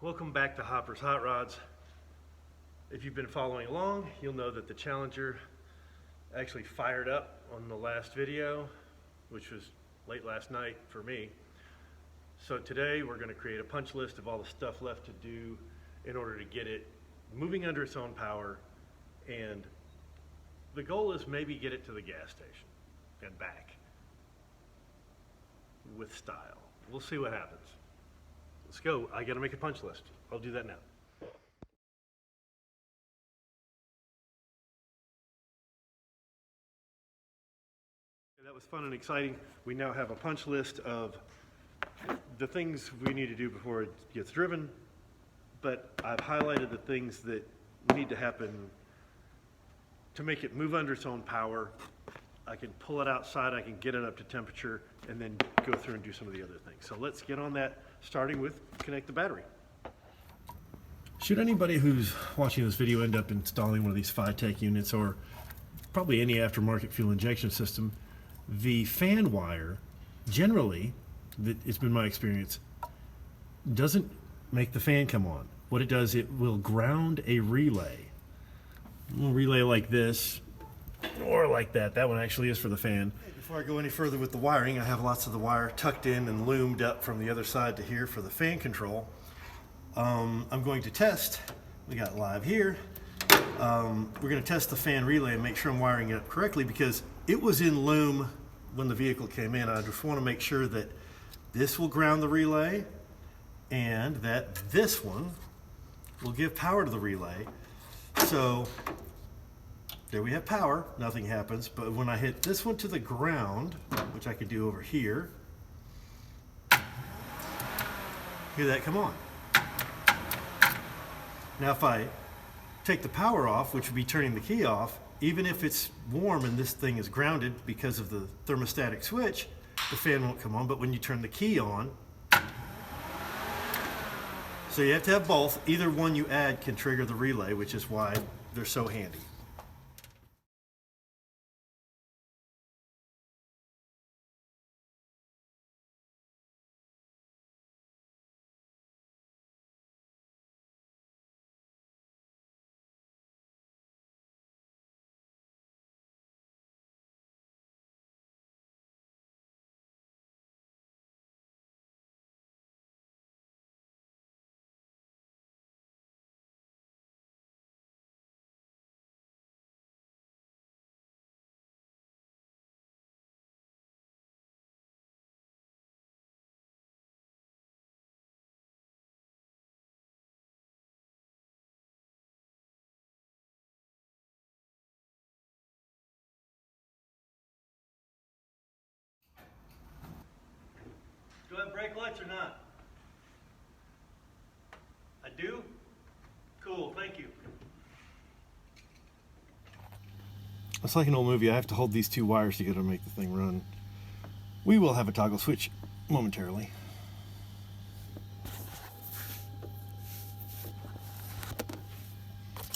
Welcome back to Hopper's Hot Rods. If you've been following along, you'll know that the Challenger actually fired up on the last video, which was late last night for me. So today we're going to create a punch list of all the stuff left to do in order to get it moving under its own power, and the goal is maybe get it to the gas station and back with style. We'll see what happens. Let's go. I gotta make a punch list. I'll do that now. That was fun and exciting. We now have a punch list of the things we need to do before it gets driven, but I've highlighted the things that need to happen to make it move under its own power. I can pull it outside, I can get it up to temperature, and then go through and do some of the other things. So let's get on that, starting with connect the battery. Should anybody who's watching this video end up installing one of these Phytech units, or probably any aftermarket fuel injection system, the fan wire, generally, it's been my experience, doesn't make the fan come on. What it does, it will ground a relay. A little relay like this, or like that. That one actually is for the fan. Before I go any further with the wiring, I have lots of the wire tucked in and loomed up from the other side to here for the fan control. I'm going to test, we got live here, we're going to test the fan relay and make sure I'm wiring it up correctly, because it was in loom when the vehicle came in. I just want to make sure that this will ground the relay and that this one will give power to the relay. So there we have power, nothing happens, but when I hit this one to the ground, which I could do over here, hear that come on. Now if I take the power off, which would be turning the key off, even if it's warm and this thing is grounded because of the thermostatic switch, the fan won't come on. But when you turn the key on, so you have to have both. Either one you add can trigger the relay, which is why they're so handy. Do I have brake lights or not? I do? Cool, thank you. It's like an old movie. I have to hold these two wires together to make the thing run. We will have a toggle switch momentarily.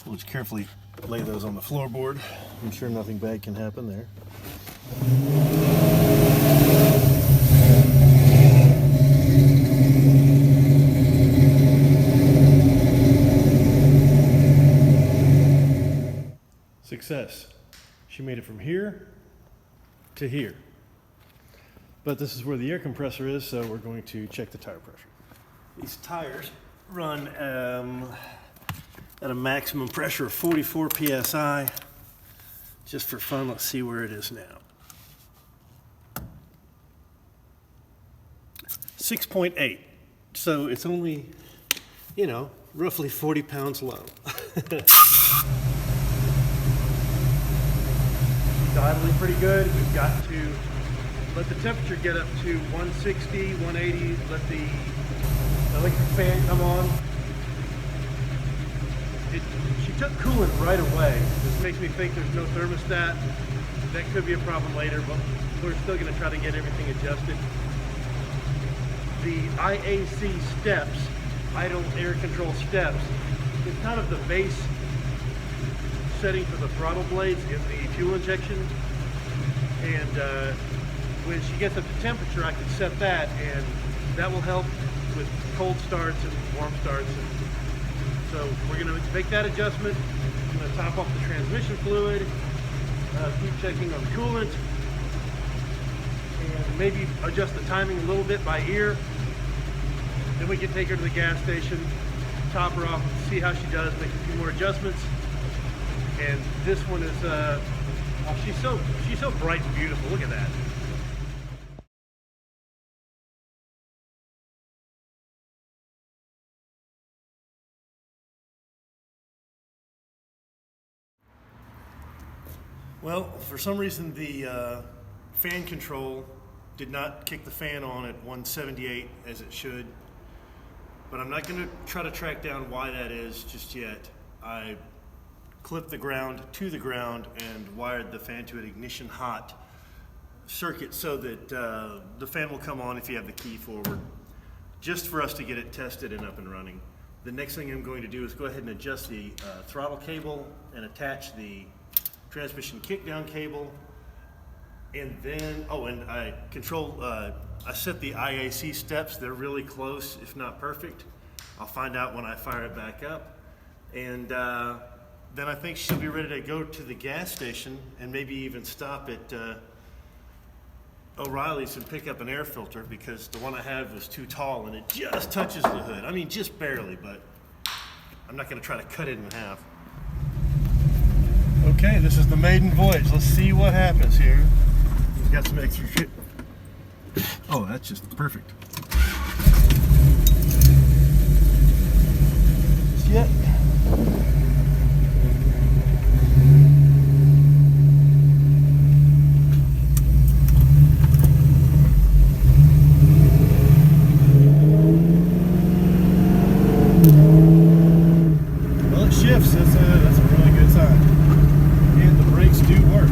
We'll just carefully lay those on the floorboard. I'm sure nothing bad can happen there. Success. She made it from here to here. But this is where the air compressor is, so we're going to check the tire pressure. These tires run at a maximum pressure of 44 psi. Just for fun, let's see where it is now. 6.8. So it's only, roughly 40 pounds low. Idling pretty good. We've got to let the temperature get up to 160, 180, let the electric fan come on. She took coolant right away. This makes me think there's no thermostat. That could be a problem later, but we're still going to try to get everything adjusted. The IAC steps, idle air control steps, is kind of the base setting for the throttle blades in the fuel injection, and when she gets up to temperature I can set that, and That will help with cold starts and warm starts. And so we're going to make that adjustment. I'm going to top off the transmission fluid, keep checking on the coolant, and maybe adjust the timing a little bit by ear. Then we can take her to the gas station, top her off, see how she does, make a few more adjustments. And this one is, oh, she's so bright and beautiful. Look at that. Well, for some reason the fan control did not kick the fan on at 178 as it should, but I'm not going to try to track down why that is just yet. I clipped the ground to the ground and wired the fan to an ignition hot circuit so that the fan will come on if you have the key forward, just for us to get it tested and up and running. The next thing I'm going to do is go ahead and adjust the throttle cable and attach the transmission kickdown cable, and then and I set the IAC steps. They're really close, if not perfect. I'll find out when I fire it back up, and then I think she'll be ready to go to the gas station and maybe even stop at O'Reilly's and pick up an air filter, because the one I have was too tall and it just touches the hood. I mean, just barely, but I'm not going to try to cut it in half. Okay, this is the maiden voyage. Let's see what happens here. We've got some extra shit. Oh, that's just perfect. Just yet. Well, it shifts. That's a really good sign. And the brakes do work.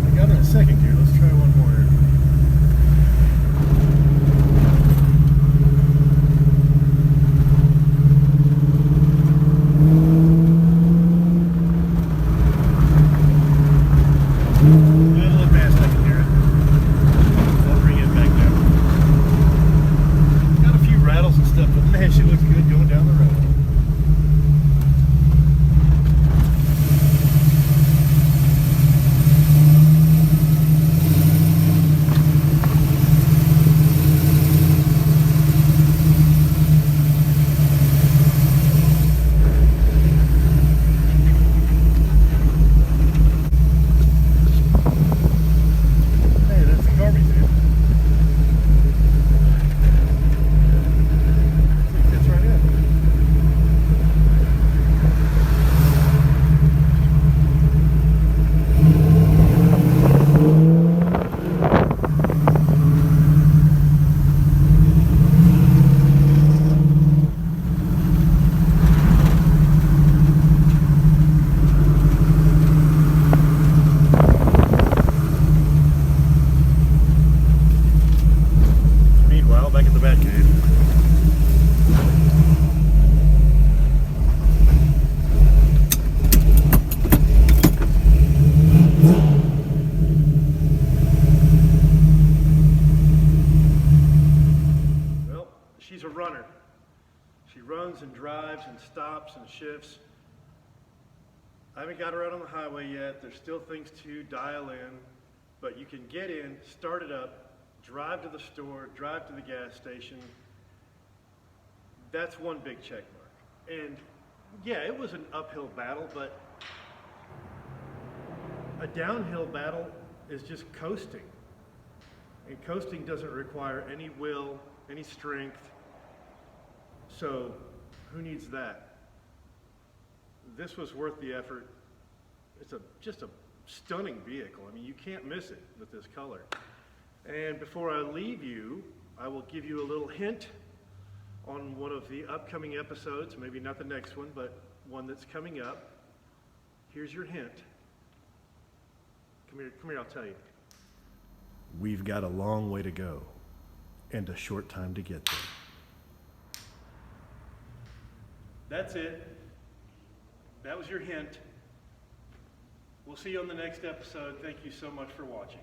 I got her in second gear. Let's try one more here. Little advanced, I can hear it. I'll bring it back down. Got a few rattles and stuff, but man, she looks good going down the road. Hey, that's the garbage dude. Fits right in. Meanwhile, back at the Batcave. Well, she's a runner. She runs and drives and stops and shifts. I haven't got her out on the highway yet. There's still things to dial in, but you can get in, start it up, drive to the store, drive to the gas station. That's one big check mark. And yeah, it was an uphill battle, but a downhill battle is just coasting. And coasting doesn't require any will, any strength. So who needs that? This was worth the effort. It's just a stunning vehicle. I mean, you can't miss it with this color. And before I leave you, I will give you a little hint on one of the upcoming episodes, maybe not the next one, but one that's coming up. Here's your hint. Come here, I'll tell you. We've got a long way to go and a short time to get there. That's it. That was your hint. We'll see you on the next episode. Thank you so much for watching.